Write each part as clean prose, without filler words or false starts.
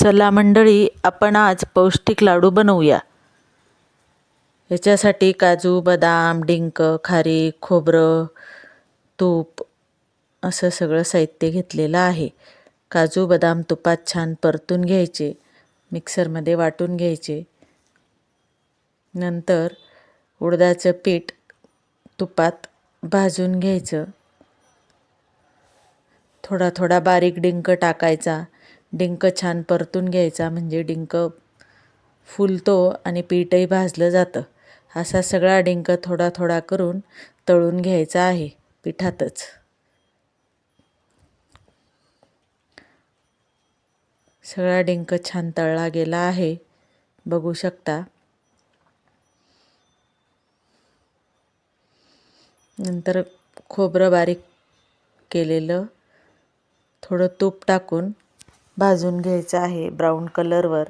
चला मंडळी, आपण आज पौष्टिक लाडू बनवूया. याच्यासाठी काजू, बदाम, डिंक, खारीक, खोबरं, तूप असं सगळं साहित्य घेतलेलं आहे. काजू बदाम तुपात छान परतून घ्यायचे, मिक्सरमध्ये वाटून घ्यायचे. नंतर उडदाचं पीठ तुपात भाजून घ्यायचं. थोडा थोडा बारीक डिंक टाकायचा. डिंक छान परतून घ्यायचा, म्हणजे डिंक फुलतो आणि पीठही भाजलं जातं. असा सगळा डिंक थोडा थोडा करून तळून घ्यायचा आहे पिठातच. सगळा डिंक छान तळला गेला आहे, बघू शकता. नंतर खोबरं बारीक केलेलं थोडं तूप टाकून भाजून घ्यायचं आहे ब्राऊन कलरवर.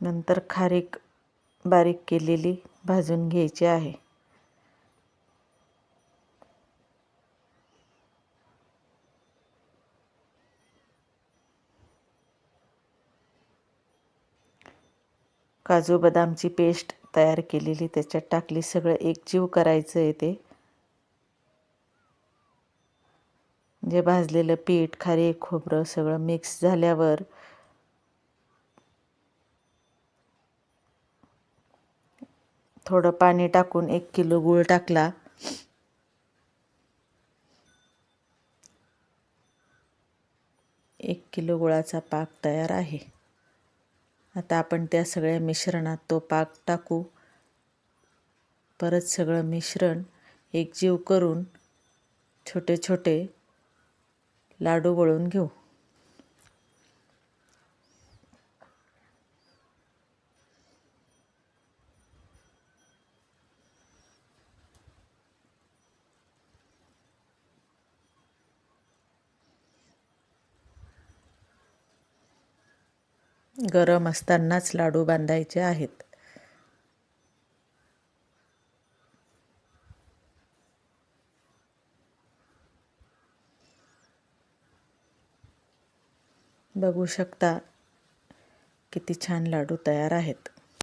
नंतर खारीक बारीक केलेली भाजून घ्यायची आहे. काजू बदामची पेस्ट तयार केलेली त्याच्यात टाकली. सगळं एकजीव करायचं आहे ते. जे भाजलेलं पीठ, खारीक, खोबरं सगळं मिक्स झाल्यावर थोडं पाणी टाकून 1 किलो गूळ टाकला. एक किलो गुळाचा पाक तयार आहे. आता आपण त्या सगळ्या मिश्रणात तो पाक टाकू. परत सगळं मिश्रण एकजीव करून छोटे छोटे लाडू वळून घेऊ. गरम असतानाच लाडू बांधायचे आहेत. बघू शकता किती छान लाडू तयार आहेत.